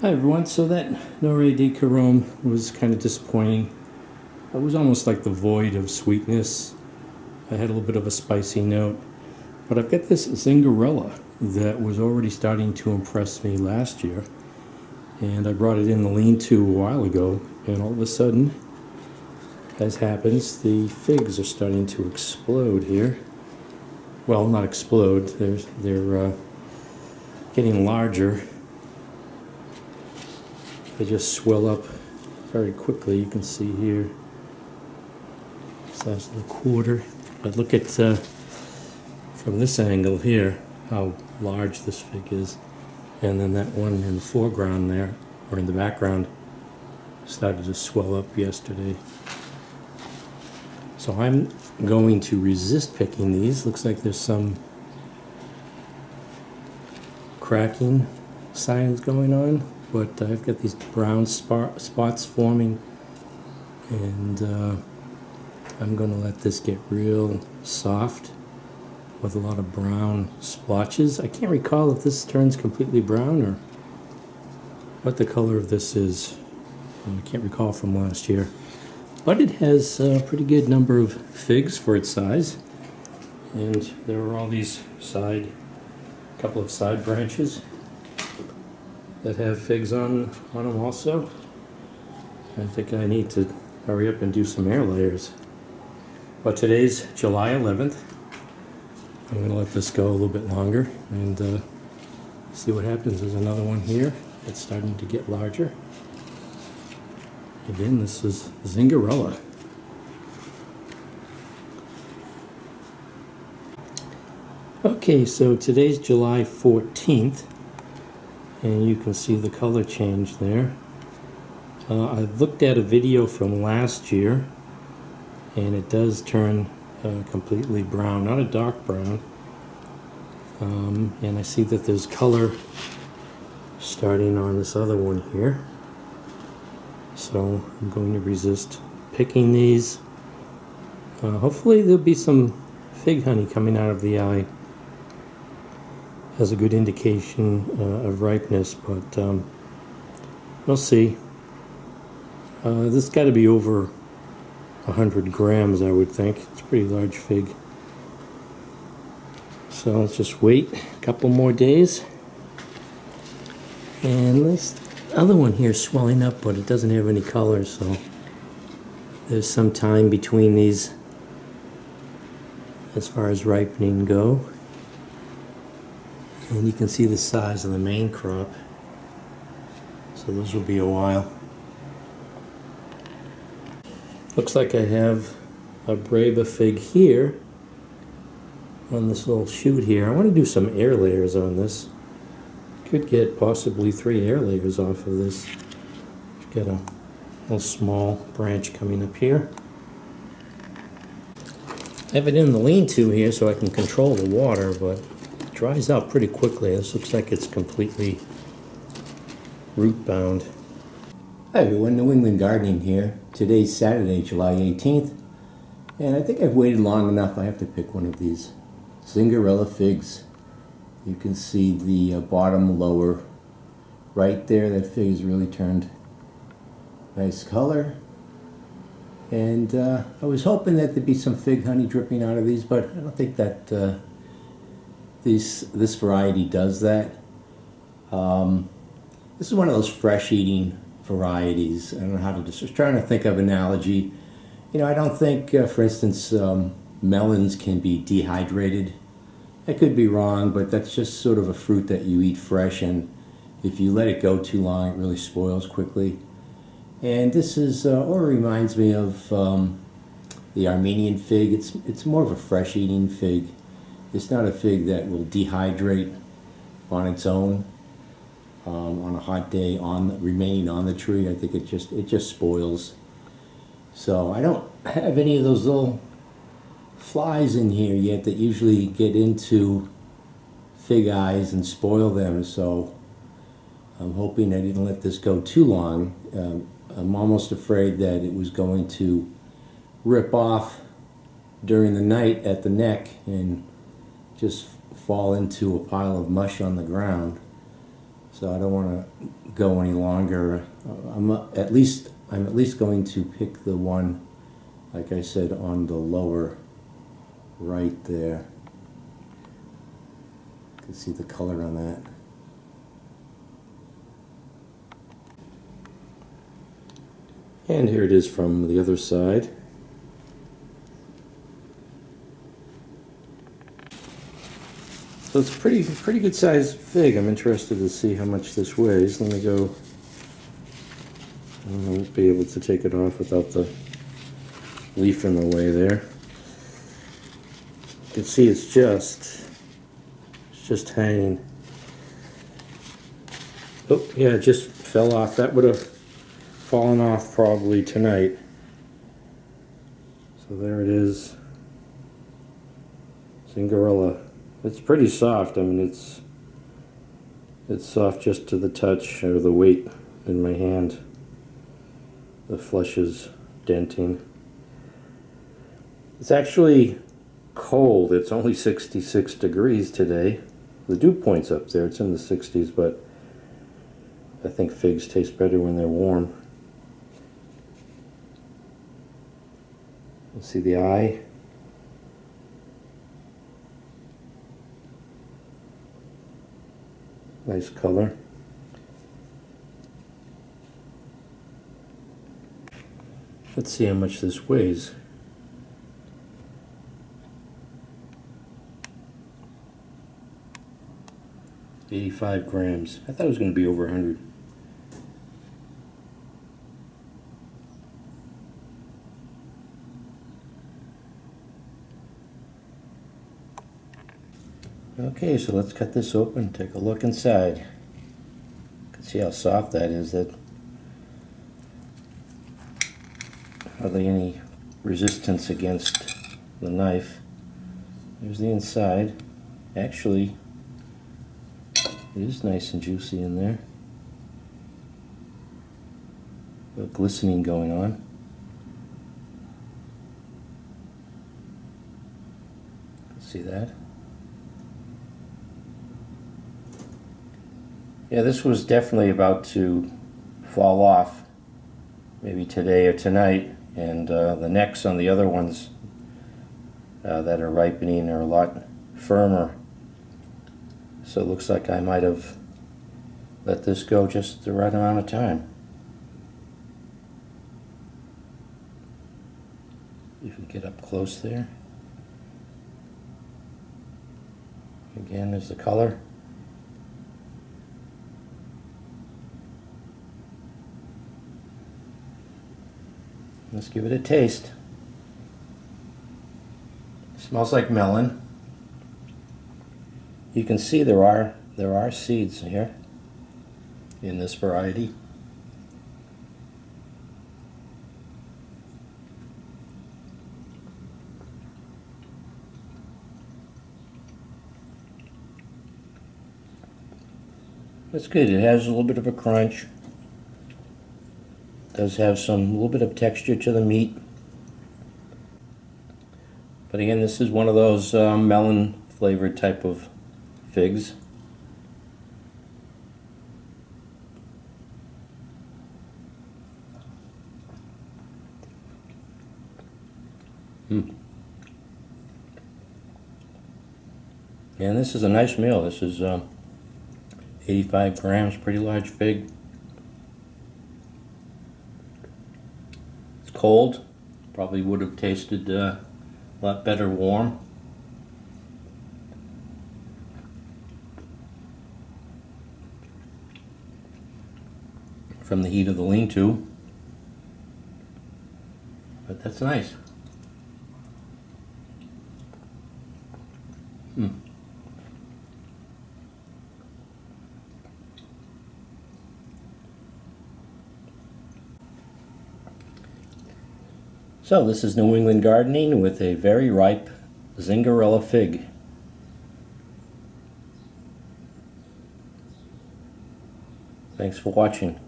Hi everyone, so that Noré de Carome was kind of disappointing. It was almost like the void of sweetness. I had a little bit of a spicy note. But I've got this Zingarella that was already starting to impress me last year. And I brought it in the lean-to a while ago, and all of a sudden, as happens, the figs are starting to explode here. Well, not explode, they're getting larger. They just swell up very quickly. You can see here, size of the quarter. But look at, from this angle here, how large this fig is. And then that one in the foreground there, or in the background, started to swell up yesterday. So I'm going to resist picking these. Looks like there's some cracking signs going on, but I've got these brown spots forming, and I'm going to let this get real soft with a lot of brown splotches. I can't recall if this turns completely brown or what the color of this is. I can't recall from last year. But it has a pretty good number of figs for its size. And there are all these couple of side branches that have figs on them also. I think I need to hurry up and do some air layers. But today's July 11th. I'm going to let this go a little bit longer and see what happens. There's another one here that's starting to get larger. Again, this is Zingarella. Okay, so today's July 14th, and you can see the color change there. I looked at a video from last year, and it does turn completely brown, not a dark brown. And I see that there's color starting on this other one here. So I'm going to resist picking these. Hopefully there'll be some fig honey coming out of the eye as a good indication of ripeness, but we'll see. This got to be over 100 grams, I would think. It's a pretty large fig. So let's just wait a couple more days. And this other one here is swelling up, but it doesn't have any color, so there's some time between these as far as ripening go. And you can see the size of the main crop, so those will be a while. Looks like I have a Breba fig here on this little shoot here. I want to do some air layers on this. Could get possibly 3 air layers off of this. Get a little small branch coming up here. I have it in the lean-to here so I can control the water, but it dries out pretty quickly. This looks like it's completely root bound. Hi everyone, New England Gardening here. Today's Saturday, July 18th, and I think I've waited long enough. I have to pick one of these Zingarella figs. You can see the bottom lower right there. That fig has really turned nice color. And I was hoping that there'd be some fig honey dripping out of these, but I don't think that this variety does that. This is one of those fresh eating varieties. I don't know how to just trying to think of an analogy. You know, I don't think, for instance, melons can be dehydrated. I could be wrong, but that's just sort of a fruit that you eat fresh, and if you let it go too long, it really spoils quickly. And this is, or reminds me of the Armenian fig. It's more of a fresh eating fig. It's not a fig that will dehydrate on its own on a hot day remaining on the tree. I think it just spoils. So I don't have any of those little flies in here yet that usually get into fig eyes and spoil them, so I'm hoping I didn't let this go too long. I'm almost afraid that it was going to rip off during the night at the neck and just fall into a pile of mush on the ground. so I don't want to go any longer. I'm at least going to pick the one, like I said, on the lower right there. You can see the color on that. And here it is from the other side. So it's a pretty good sized fig. I'm interested to see how much this weighs. Let me go. I won't be able to take it off without the leaf in the way there. You can see it's just hanging. Oh yeah, it just fell off. That would have fallen off probably tonight. So there it is. Zingarella. It's pretty soft. I mean, it's soft just to the touch or the weight in my hand. The flesh is denting. It's actually cold. It's only 66 degrees today. The dew point's up there. It's in the 60s, but I think figs taste better when they're warm. You see the eye? Nice color. Let's see how much this weighs. $85 grams. I thought it was going to be over 100. Okay, so let's cut this open, take a look inside. You can see how soft that is. That hardly any resistance against the knife. There's the inside. Actually, it is nice and juicy in there. A little glistening going on. See that? Yeah, this was definitely about to fall off, maybe today or tonight, and the necks on the other ones that are ripening are a lot firmer. So it looks like I might have let this go just the right amount of time. You can get up close there. Again, there's the color. Let's give it a taste. Smells like melon. You can see there are seeds here in this variety. That's good. It has a little bit of a crunch. Does have some little bit of texture to the meat. But again, this is one of those melon flavored type of figs. And this is a nice meal. This is 85 grams, pretty large fig. Cold, probably would have tasted a lot better warm. From the heat of the lean-to, but that's nice. So this is New England gardening with a very ripe Zingarella fig. Thanks for watching.